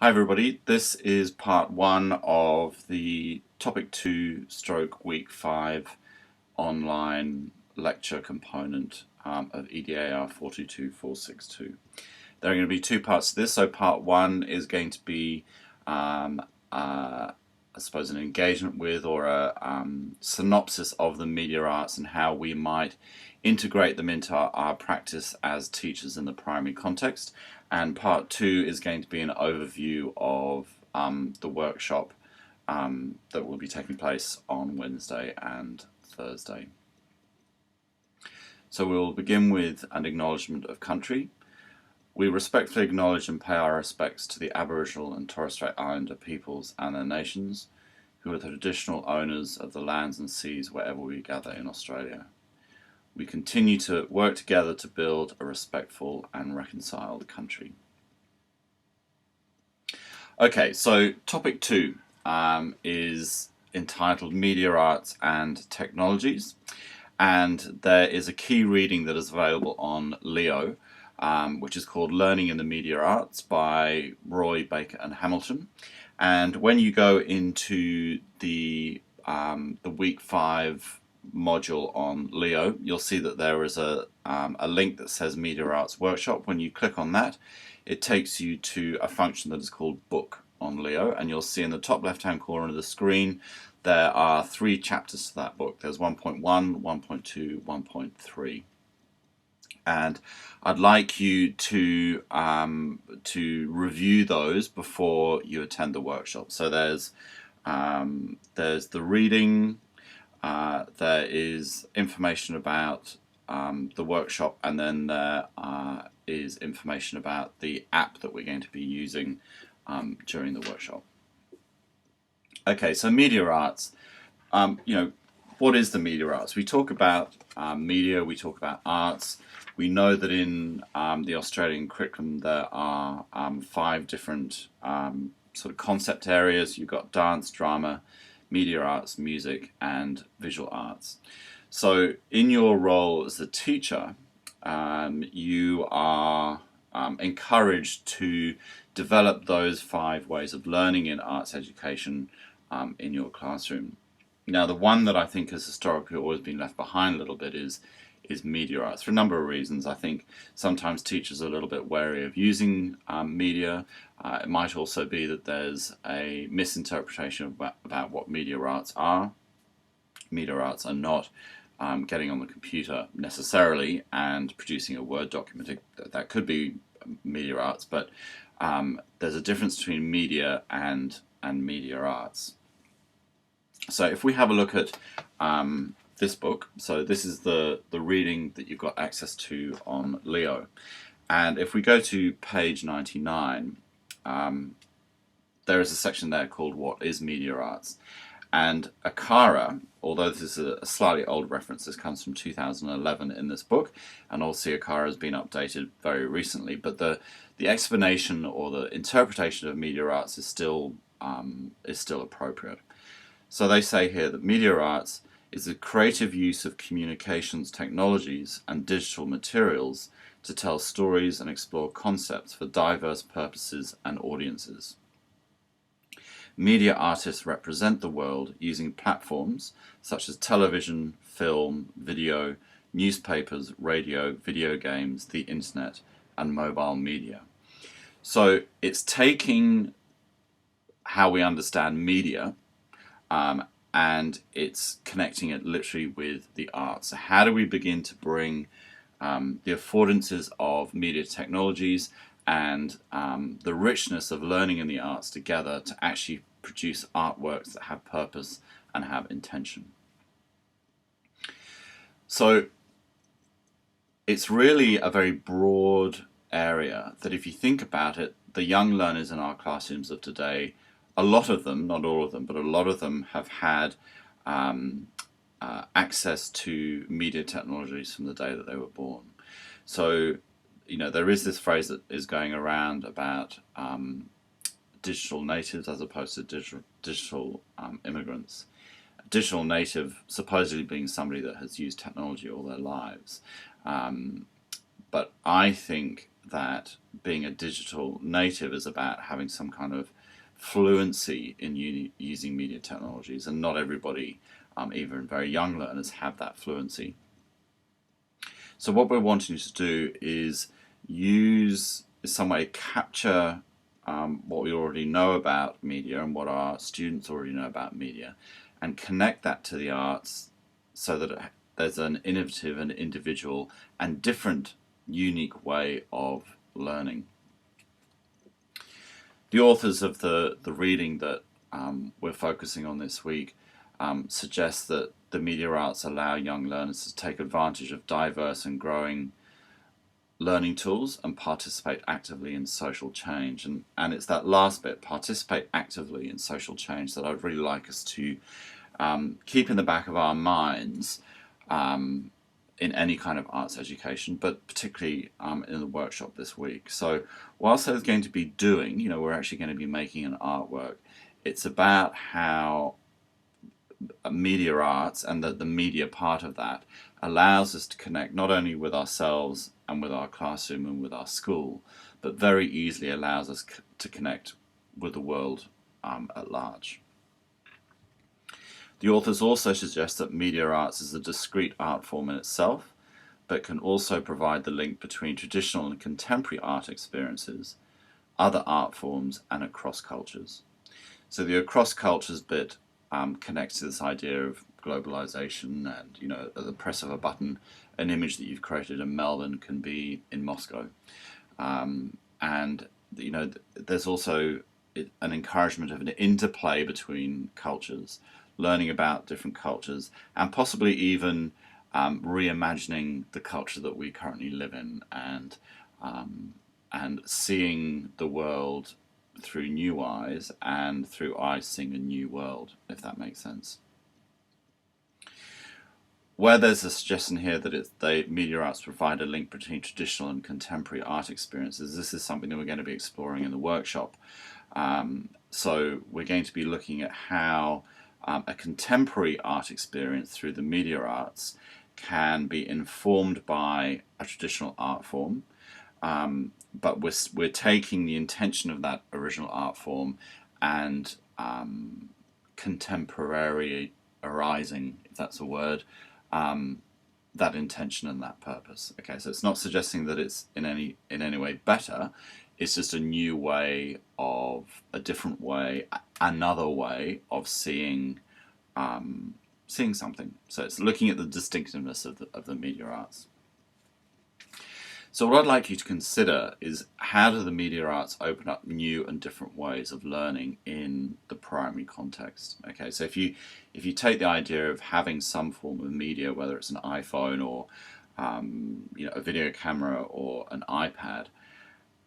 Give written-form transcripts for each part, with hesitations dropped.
Hi everybody, this is part one of the topic 2 stroke week 5 online lecture component of EDAR422 462. There are going to be two parts to this. So part one is going to be I suppose an engagement with or a synopsis of the media arts and how we might integrate them into our practice as teachers in the primary context. And part two is going to be an overview of the workshop that will be taking place on Wednesday and Thursday. So we'll begin with an acknowledgement of country. We respectfully acknowledge and pay our respects to the Aboriginal and Torres Strait Islander peoples and their nations, who are the traditional owners of the lands and seas wherever we gather in Australia. We continue to work together to build a respectful and reconciled country. Okay, so topic 2 is entitled Media Arts and Technologies, and there is a key reading that is available on Leo, which is called Learning in the Media Arts by Roy, Baker and Hamilton. And when you go into the week 5 module on Leo, you'll see that there is a link that says Media Arts Workshop. When you click on that, it takes you to a function that is called Book on Leo, and you'll see in the top left hand corner of the screen there are 3 chapters to that book. There's 1.1, 1.2, 1.3. And I'd like you to review those before you attend the workshop. So there's the reading, there is information about the workshop, and then there is information about the app that we're going to be using during the workshop. Okay, so media arts. What is the media arts? We talk about media, we talk about arts. We know that in the Australian curriculum there are 5 different sort of concept areas. You've got dance, drama, media arts, music, and visual arts. So in your role as a teacher, you are encouraged to develop those 5 ways of learning in arts education in your classroom. Now, the one that I think has historically always been left behind a little bit is media arts, for a number of reasons. I think sometimes teachers are a little bit wary of using media. It might also be that there's a misinterpretation about what media arts are. Media arts are not getting on the computer necessarily and producing a Word document. That could be media arts, but there's a difference between media and media arts. So if we have a look at this book, so this is the reading that you've got access to on Leo, and if we go to page 99, there is a section there called What is Media Arts? And Akara, although this is a slightly old reference, this comes from 2011 in this book, and also Akara has been updated very recently, but the explanation or the interpretation of media arts is still appropriate. So they say here that media arts is the creative use of communications technologies and digital materials to tell stories and explore concepts for diverse purposes and audiences. Media artists represent the world using platforms such as television, film, video, newspapers, radio, video games, the internet, and mobile media. So it's taking how we understand media and it's connecting it literally with the arts. So how do we begin to bring the affordances of media technologies and the richness of learning in the arts together to actually produce artworks that have purpose and have intention? So it's really a very broad area that, if you think about it, the young learners in our classrooms of today, a lot of them, not all of them, but a lot of them have had access to media technologies from the day that they were born. So, there is this phrase that is going around about digital natives as opposed to digital immigrants. Digital native supposedly being somebody that has used technology all their lives. But I think that being a digital native is about having some kind of fluency in using media technologies, and not everybody, even very young learners, have that fluency. So what we're wanting to do is use, in some way, capture what we already know about media and what our students already know about media, and connect that to the arts so that there's an innovative and individual and different, unique way of learning. The authors of the reading that we're focusing on this week suggest that the media arts allow young learners to take advantage of diverse and growing learning tools and participate actively in social change. And it's that last bit, participate actively in social change, that I'd really like us to keep in the back of our minds in any kind of arts education, but particularly in the workshop this week. So whilst there's going to be doing, we're actually going to be making an artwork. It's about how media arts and the media part of that allows us to connect not only with ourselves and with our classroom and with our school, but very easily allows us to connect with the world at large. The authors also suggest that media arts is a discrete art form in itself, but can also provide the link between traditional and contemporary art experiences, other art forms, and across cultures. So the across cultures bit connects to this idea of globalization, and at the press of a button, an image that you've created in Melbourne can be in Moscow. And there's also an encouragement of an interplay between cultures, learning about different cultures, and possibly even reimagining the culture that we currently live in, and seeing the world through new eyes and through eyes seeing a new world, if that makes sense. Where there's a suggestion here that media arts provide a link between traditional and contemporary art experiences, this is something that we're going to be exploring in the workshop. So we're going to be looking at how a contemporary art experience through the media arts can be informed by a traditional art form, but we're taking the intention of that original art form and contemporaryizing, if that's a word, that intention and that purpose. Okay, so it's not suggesting that it's in any way better. It's just a new way of, a different way, another way of seeing something. So it's looking at the distinctiveness of the media arts. So what I'd like you to consider is, how do the media arts open up new and different ways of learning in the primary context? Okay, so if you take the idea of having some form of media, whether it's an iPhone or a video camera or an iPad,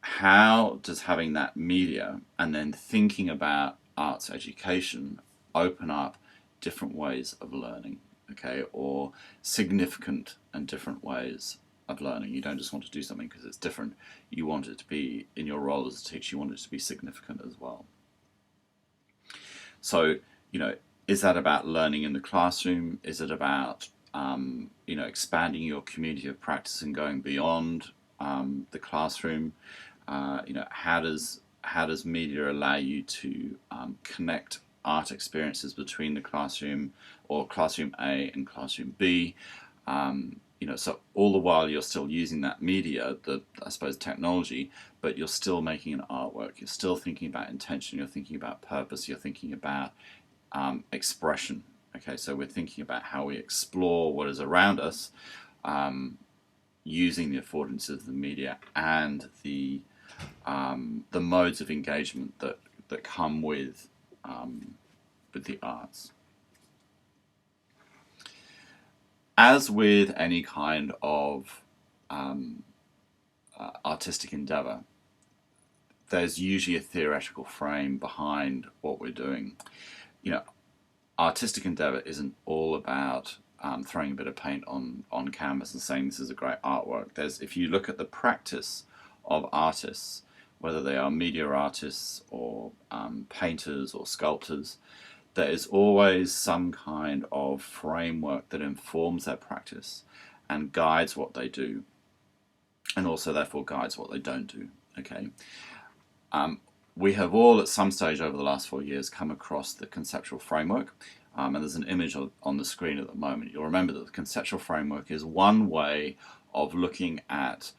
how does having that media and then thinking about arts education open up different ways of learning, okay, or significant and different ways of learning? You don't just want to do something because it's different. You want it to be, in your role as a teacher, you want it to be significant as well. So, is that about learning in the classroom? Is it about, expanding your community of practice and going beyond the classroom? How does media allow you to connect art experiences between the classroom, or classroom A and classroom B? So all the while you're still using that media, I suppose technology, but you're still making an artwork. You're still thinking about intention. You're thinking about purpose. You're thinking about expression. Okay, so we're thinking about how we explore what is around us, using the affordances of the media and the modes of engagement that come with the arts. As with any kind of artistic endeavor, there's usually a theoretical frame behind what we're doing. Artistic endeavor isn't all about throwing a bit of paint on canvas and saying this is a great artwork. If you look at the practice of artists, whether they are media artists or painters or sculptors, there is always some kind of framework that informs their practice and guides what they do. and also therefore guides what they don't do. Okay. We have all at some stage over the last 4 years come across the conceptual framework, and there's an image on the screen at the moment. You'll remember that the conceptual framework is one way of looking at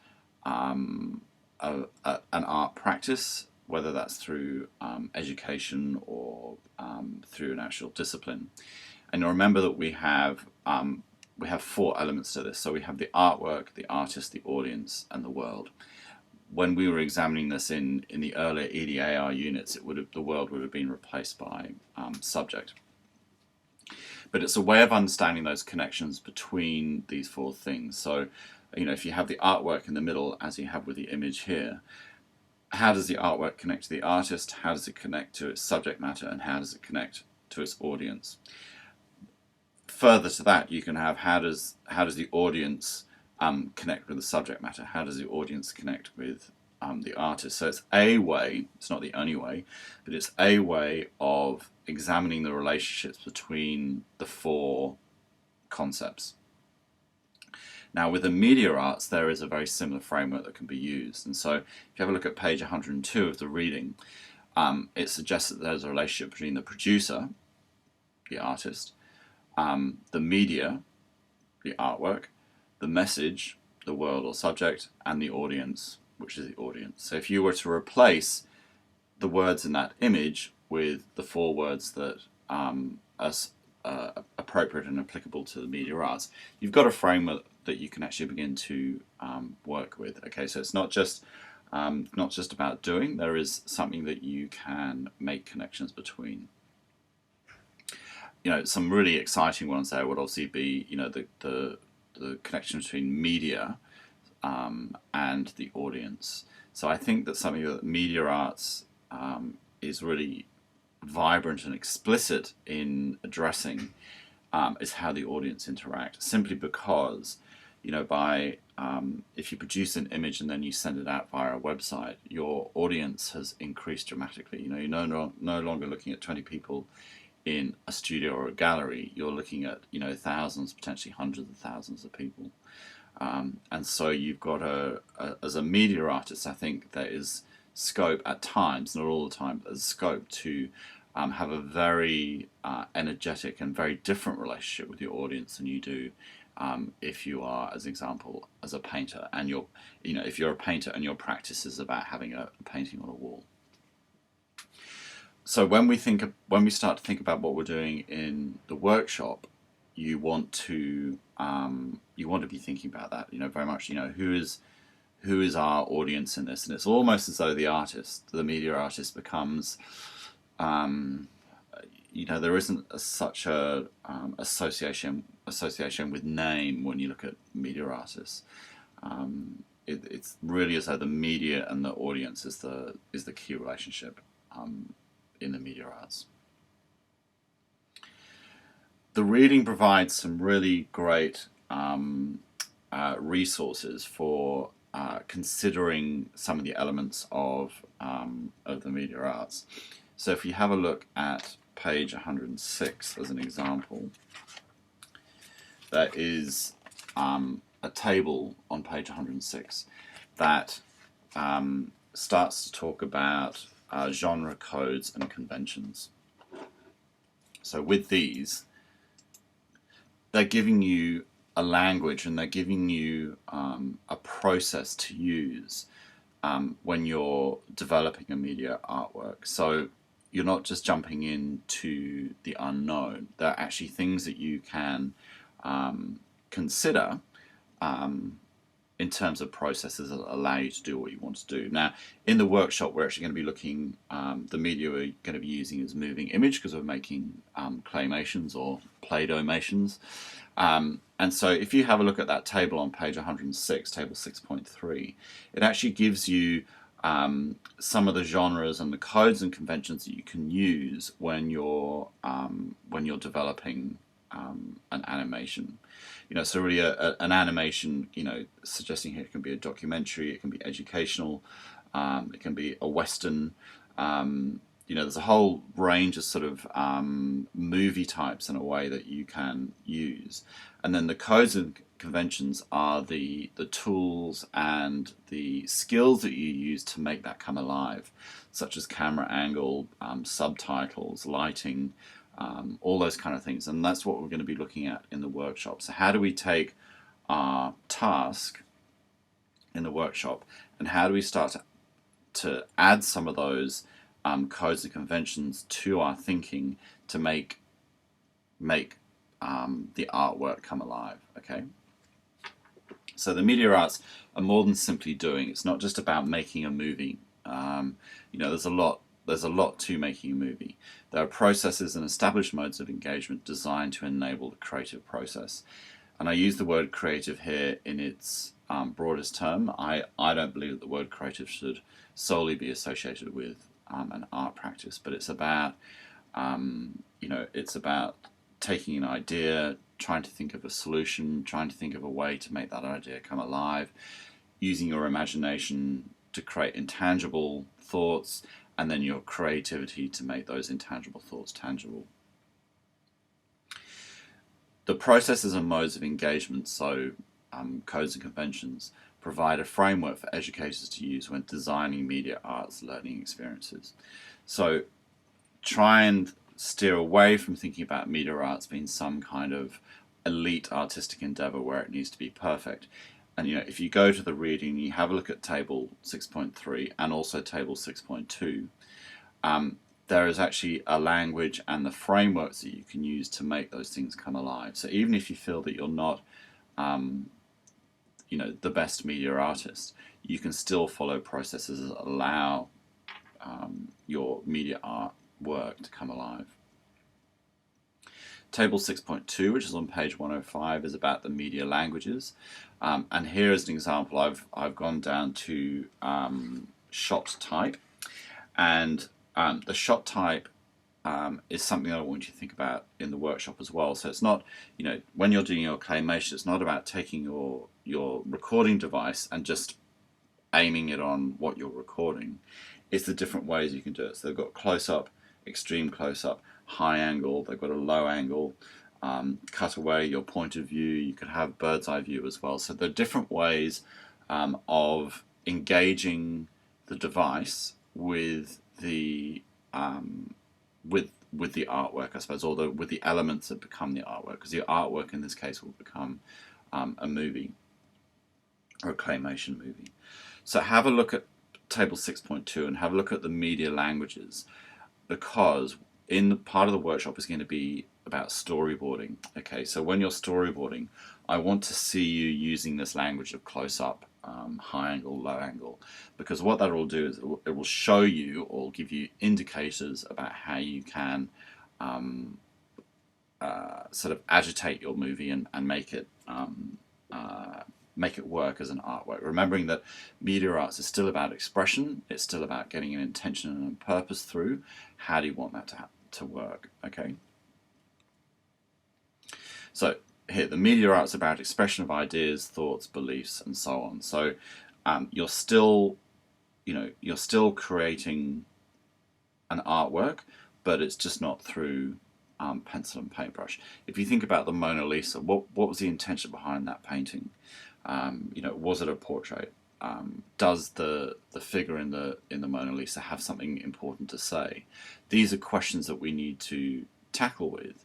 an art practice, whether that's through education or through an actual discipline. And you'll remember that we have 4 elements to this. So we have the artwork, the artist, the audience, and the world. When we were examining this in the earlier EDAR units, the world would have been replaced by subject. But it's a way of understanding those connections between these 4 things. So, if you have the artwork in the middle, as you have with the image here, how does the artwork connect to the artist? How does it connect to its subject matter? And how does it connect to its audience? Further to that, you can have how does the audience connect with the subject matter? How does the audience connect with the artist? So it's a way, it's not the only way, but it's a way of examining the relationships between the 4 concepts. Now with the media arts, there is a very similar framework that can be used. And so if you have a look at page 102 of the reading, it suggests that there's a relationship between the producer, the artist, the media, the artwork, the message, the world or subject, and the audience, which is the audience. So if you were to replace the words in that image with the 4 words that are appropriate and applicable to the media arts, you've got a framework that you can actually begin to work with. Okay, so it's not just about doing. There is something that you can make connections between. Some really exciting ones there would obviously be, the connection between media and the audience. So I think that something that media arts is really vibrant and explicit in addressing is how the audience interact. Simply because, if you produce an image and then you send it out via a website, your audience has increased dramatically. You're no longer looking at 20 people in a studio or a gallery. You're looking at thousands, potentially hundreds of thousands of people, and so you've got as a media artist, I think there is scope at times, not all the time, but there's scope to have a very energetic and very different relationship with your audience than you do if you are, as an example, as a painter, and if you're a painter and your practice is about having a painting on a wall. So when we start to think about what we're doing in the workshop, you want to be thinking about that. Very much. Who is our audience in this? And it's almost as though the media artist, becomes. There isn't such a association with name when you look at media artists. It's really as though the media and the audience is the key relationship in the media arts. The reading provides some really great resources for considering some of the elements of the media arts. So if you have a look at page 106 as an example, there is a table on page 106 that starts to talk about genre codes and conventions. So with these, they're giving you a language and they're giving you a process to use when you're developing a media artwork. So you're not just jumping into the unknown. There are actually things that you can consider in terms of processes that allow you to do what you want to do. Now, in the workshop, we're actually going to be looking, the media we're going to be using is moving image because we're making claymations or Play-Doh-mations. And so if you have a look at that table on page 106, table 6.3, it actually gives you some of the genres and the codes and conventions that you can use when you're developing an animation. So really an animation, suggesting here it can be a documentary, it can be educational, it can be a Western. There's a whole range of sort of movie types in a way that you can use. And then the codes and conventions are the tools and the skills that you use to make that come alive, such as camera angle, subtitles, lighting, all those kind of things. And that's what we're going to be looking at in the workshop. So how do we take our task in the workshop and how do we start to add some of those codes and conventions to our thinking to make the artwork come alive? Okay. So the media arts are more than simply doing. It's not just about making a movie. There's a lot to making a movie. There are processes and established modes of engagement designed to enable the creative process. And I use the word creative here in its broadest term. I don't believe that the word creative should solely be associated with an art practice, but it's about it's about taking an idea, trying to think of a solution, trying to think of a way to make that idea come alive, using your imagination to create intangible thoughts, and then your creativity to make those intangible thoughts tangible. The processes and modes of engagement, so codes and conventions, provide a framework for educators to use when designing media arts learning experiences. So try and steer away from thinking about media arts being some kind of elite artistic endeavor where it needs to be perfect. And if you go to the reading, you have a look at table 6.3 and also table 6.2, there is actually a language and the frameworks that you can use to make those things come alive. So even if you feel that you're not the best media artist, you can still follow processes that allow your media art work to come alive. Table 6.2, which is on page 105, is about the media languages. And here is an example. I've gone down to shot type. And the shot type is something that I want you to think about in the workshop as well. So it's not, when you're doing your claymation, it's not about taking your recording device and just aiming it on what you're recording. It's the different ways you can do it. So they've got close-up, extreme close-up, high angle, they've got a low angle, cutaway, your point of view, you could have bird's eye view as well. So there are different ways of engaging the device with the with the artwork, I suppose, or with the elements that become the artwork, because the artwork in this case will become a movie or a claymation movie. So have a look at table 6.2 and have a look at the media languages, because in the part of the workshop is going to be about storyboarding. Okay, so when you're storyboarding, I want to see you using this language of close-up, high angle, low angle, because what that will do is it will show you or give you indicators about how you can sort of agitate your movie and make it work as an artwork. Remembering that media arts is still about expression, it's still about getting an intention and a purpose through. How do you want that to work? Okay. So here, the media arts about expression of ideas, thoughts, beliefs, and so on. So you're still creating an artwork, but it's just not through pencil and paintbrush. If you think about the Mona Lisa, what was the intention behind that painting? Was it a portrait? Does the figure in the Mona Lisa have something important to say? These are questions that we need to tackle with.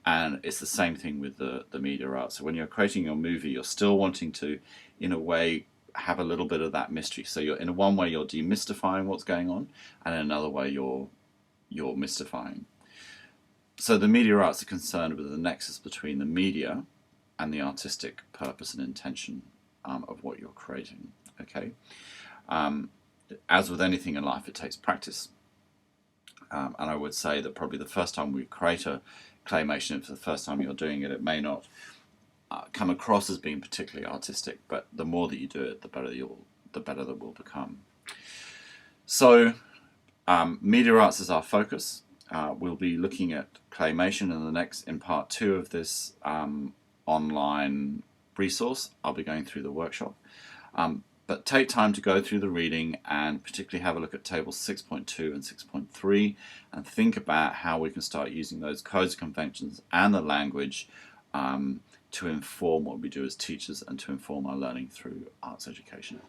And it's the same thing with the media art. So when you're creating your movie, you're still wanting to, in a way, have a little bit of that mystery. So in one way you're demystifying what's going on, and in another way you're mystifying. So the media arts are concerned with the nexus between the media and the artistic purpose and intention of what you're creating. Okay. As with anything in life, it takes practice. And I would say that probably the first time we create a claymation, for the first time you're doing it, it may not come across as being particularly artistic, but the more that you do it, the better that will become. So media arts is our focus. We'll be looking at claymation in part 2 of this online resource. I'll be going through the workshop. But take time to go through the reading and particularly have a look at tables 6.2 and 6.3 and think about how we can start using those codes, conventions and the language to inform what we do as teachers and to inform our learning through arts education.